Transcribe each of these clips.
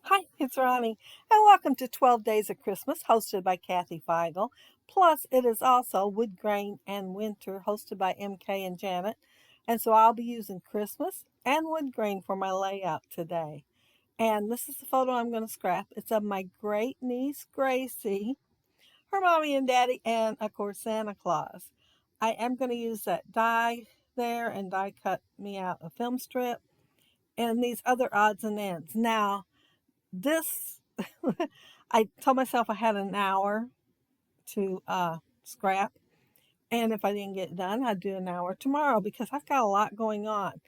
Hi, it's Ronnie, and welcome to 12 Days of Christmas, hosted by Kathy Feigl. Plus, it is also Woodgrain and Winter, hosted by MK and Janet. And so I'll be using Christmas and Woodgrain for my layout today. And this is the photo I'm going to scrap. It's of my great niece, Gracie, her mommy and daddy, and of course, Santa Claus. I am going to use that die there and die cut me out a film strip and these other odds and ends. Now, this I told myself I had an hour to scrap, and if I didn't get it done, I'd do an hour tomorrow because I've got a lot going on.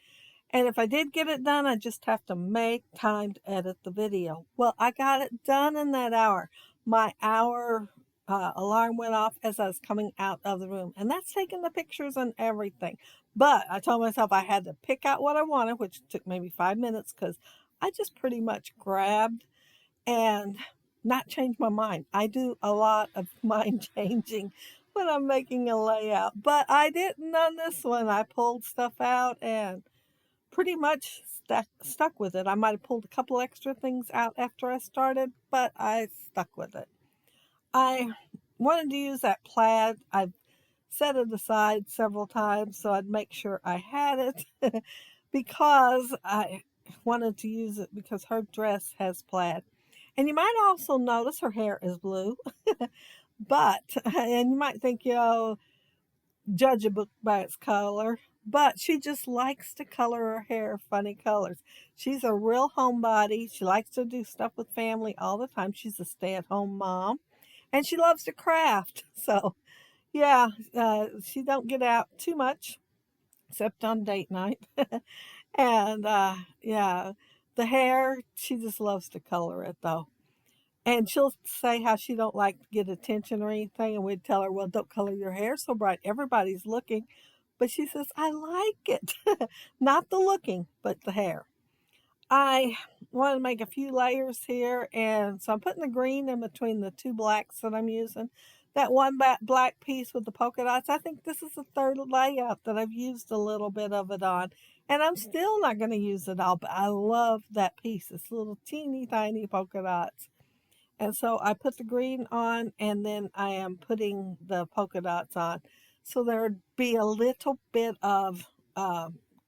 And if I did get it done, I just have to make time to edit the video. Well, I got it done in that hour. My hour alarm went off as I was coming out of the room, and that's taking the pictures and everything. But I told myself I had to pick out what I wanted, which took maybe 5 minutes because I just pretty much grabbed and not change my mind. I do a lot of mind changing when I'm making a layout, but I didn't on this one. I pulled stuff out and pretty much stuck with it. I might have pulled a couple extra things out after I started, but I stuck with it. I wanted to use that plaid. I've set it aside several times so I'd make sure I had it because I wanted to use it because her dress has plaid. And you might also notice her hair is blue, but, and you might think, judge a book by its color, but she just likes to color her hair funny colors. She's a real homebody. She likes to do stuff with family all the time. She's a stay at home mom and she loves to craft. So, yeah, she don't get out too much except on date night. And yeah, the hair, she just loves to color it though. And she'll say how she don't like to get attention or anything, and we'd tell her, "Well, don't color your hair so bright. Everybody's looking." But she says, "I like it." Not the looking, but the hair. I want to make a few layers here, and so I'm putting the green in between the two blacks that I'm using. That one black piece with the polka dots, I think this is the third layout that I've used a little bit of it on. And I'm still not going to use it all, but I love that piece. It's little teeny tiny polka dots. And so I put the green on and then I am putting the polka dots on. So there would be a little bit of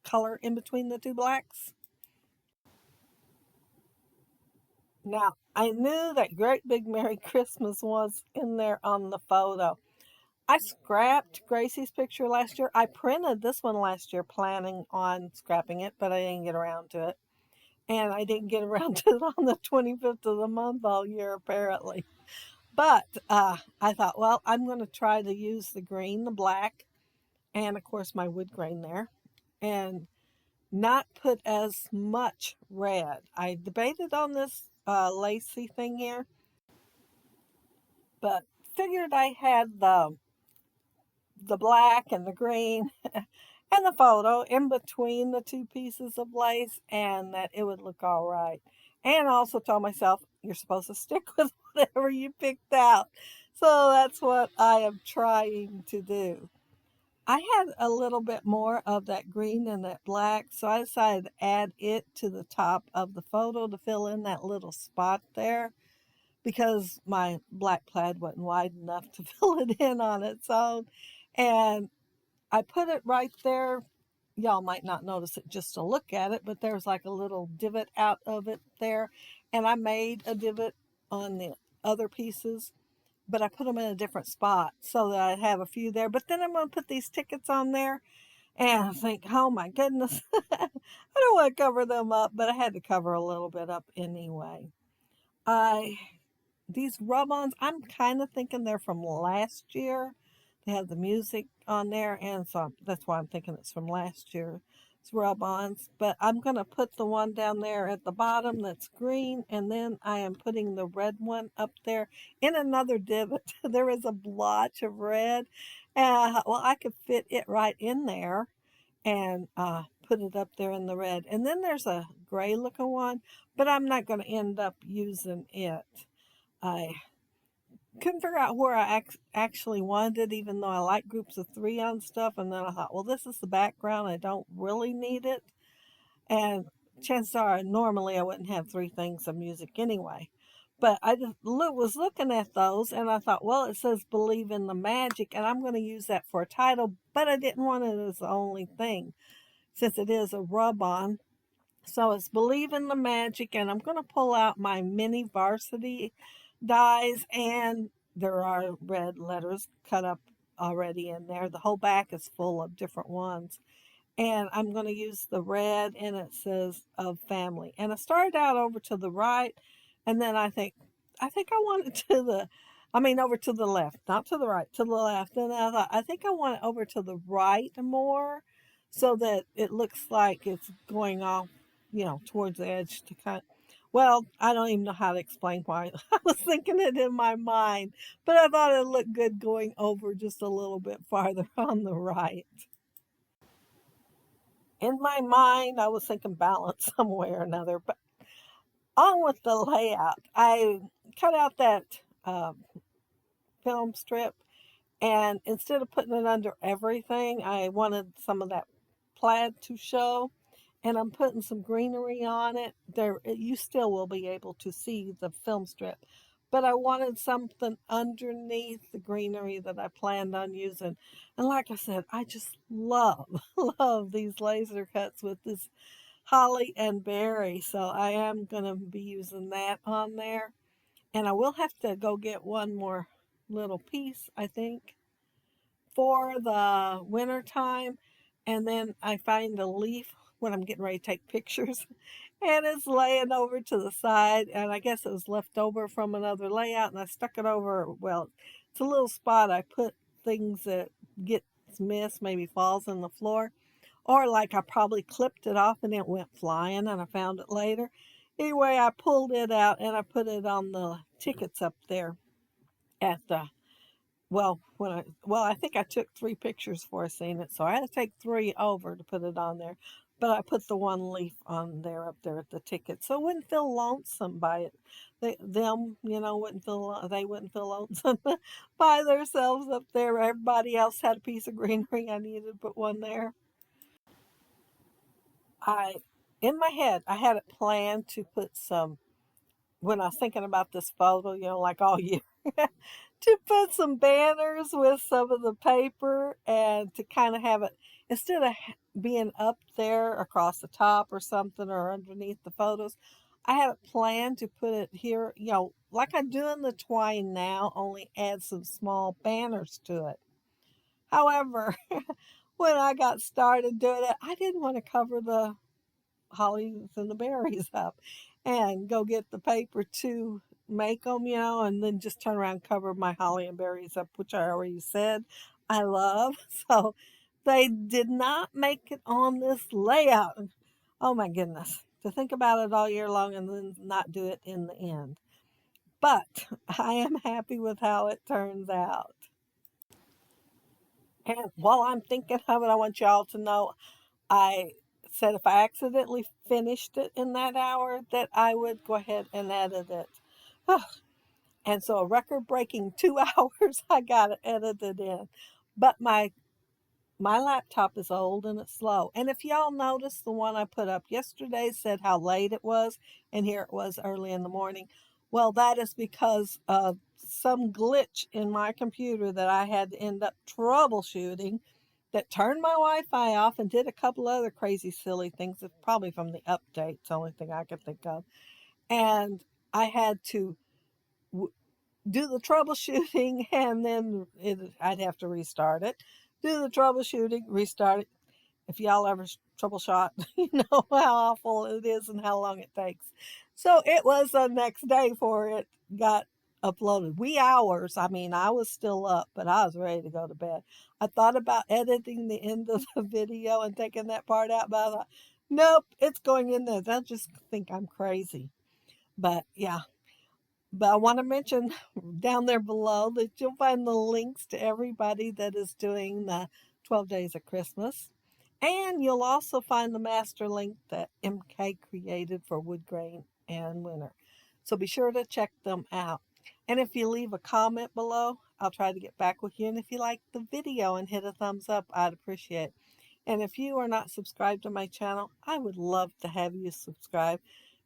color in between the two blacks. Now, I knew that Great Big Merry Christmas was in there on the photo. I scrapped Gracie's picture last year. I printed this one last year planning on scrapping it, but I didn't get around to it. And I didn't get around to it on the 25th of the month all year, apparently. But I thought, well, I'm going to try to use the green, the black, and of course my wood grain there, and not put as much red. I debated on this lacy thing here, but figured I had the black and the green and the photo in between the two pieces of lace and that it would look all right. And also told myself, you're supposed to stick with whatever you picked out. So that's what I am trying to do. I had a little bit more of that green and that black, so I decided to add it to the top of the photo to fill in that little spot there because my black plaid wasn't wide enough to fill it in on its own. And I put it right there. Y'all might not notice it just to look at it, but there's like a little divot out of it there. And I made a divot on the other pieces, but I put them in a different spot so that I'd have a few there. But then I'm going to put these tickets on there and I think, oh my goodness, I don't want to cover them up, but I had to cover a little bit up anyway. I These rub-ons, I'm kind of thinking they're from last year. They have the music on there, and so that's why I'm thinking it's from last year's rub-ons. But I'm going to put the one down there at the bottom that's green, and then I am putting the red one up there in another divot. There is a blotch of red. Well, I could fit it right in there and put it up there in the red. And then there's a gray looking one, but I'm not going to end up using it. I couldn't figure out where I actually wanted it, even though I like groups of three on stuff. And then I thought, well, this is the background. I don't really need it. And chances are normally I wouldn't have three things of music anyway. But I just was looking at those and I thought, well, it says believe in the magic, and I'm going to use that for a title, but I didn't want it as the only thing since it is a rub on. So it's believe in the magic, and I'm going to pull out my mini varsity dies, and there are red letters cut up already in there. The whole back is full of different ones, and I'm going to use the red, and it says of family. And I started out over to the right, and then I think I want it to the, I mean over to the left, not to the right, to the left. And I thought I think I want it over to the right more, so that it looks like it's going off, towards the edge to cut. Well, I don't even know how to explain why I was thinking it in my mind, but I thought it looked good going over just a little bit farther on the right. In my mind, I was thinking balance some way or another. But on with the layout, I cut out that film strip, and instead of putting it under everything, I wanted some of that plaid to show. And I'm putting some greenery on it. There, you still will be able to see the film strip, but I wanted something underneath the greenery that I planned on using. And like I said, I just love, love these laser cuts with this holly and berry. So I am going to be using that on there. And I will have to go get one more little piece, I think, for the winter time. And then I find a leaf when I'm getting ready to take pictures, and it's laying over to the side, and I guess it was left over from another layout, and I stuck it over. Well, it's a little spot I put things that gets missed, maybe falls on the floor, or like I probably clipped it off and it went flying and I found it later. Anyway, I pulled it out and I put it on the tickets up there at the, I think I took three pictures before I seen it, so I had to take three over to put it on there. But I put the one leaf on there up there at the ticket, so it wouldn't feel lonesome by it. They wouldn't feel lonesome by themselves up there. Everybody else had a piece of greenery. I needed to put one there. I In my head I had it planned to put some, when I was thinking about this photo, like all year, to put some banners with some of the paper and to kind of have it, instead of being up there across the top or something or underneath the photos, I have it planned to put it here, like I do in the twine now, only add some small banners to it. However, when I got started doing it, I didn't want to cover the hollies and the berries up and go get the paper to make them, and then just turn around and cover my holly and berries up, which I already said I love. So they did not make it on this layout. Oh my goodness. To think about it all year long and then not do it in the end. But I am happy with how it turns out. And while I'm thinking of it, I want y'all to know I said if I accidentally finished it in that hour, that I would go ahead and edit it. And so a record breaking 2 hours I got it edited in. But my laptop is old and it's slow. And if y'all notice, the one I put up yesterday said how late it was, and here it was early in the morning. Well, that is because of some glitch in my computer that I had to end up troubleshooting, that turned my Wi-Fi off and did a couple other crazy silly things. It's probably from the update. It's the only thing I could think of. And I had to do the troubleshooting, and then I'd have to restart it. Do the troubleshooting, restart it. If y'all ever troubleshot, you know how awful it is and how long it takes. So it was the next day before it got uploaded. Wee hours. I mean, I was still up, but I was ready to go to bed. I thought about editing the end of the video and taking that part out, but I thought, nope, it's going in there. They'll just think I'm crazy. But yeah, but I want to mention down there below that you'll find the links to everybody that is doing the 12 Days of Christmas. And you'll also find the master link that MK created for Woodgrain and Winter. So be sure to check them out. And if you leave a comment below, I'll try to get back with you. And if you like the video and hit a thumbs up, I'd appreciate it. And if you are not subscribed to my channel, I would love to have you subscribe.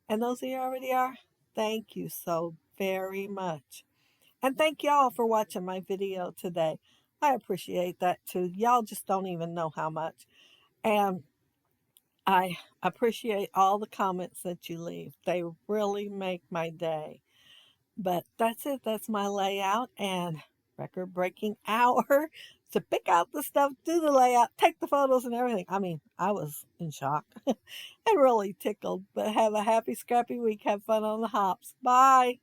And those of you already are, thank you so very much. And thank y'all for watching my video today. I appreciate that too. Y'all just don't even know how much. And I appreciate all the comments that you leave. They really make my day. But that's it. That's my layout and record-breaking hour to pick out the stuff, do the layout, take the photos and everything. I mean, I was in shock and really tickled. But have a happy, scrappy week. Have fun on the hops. Bye.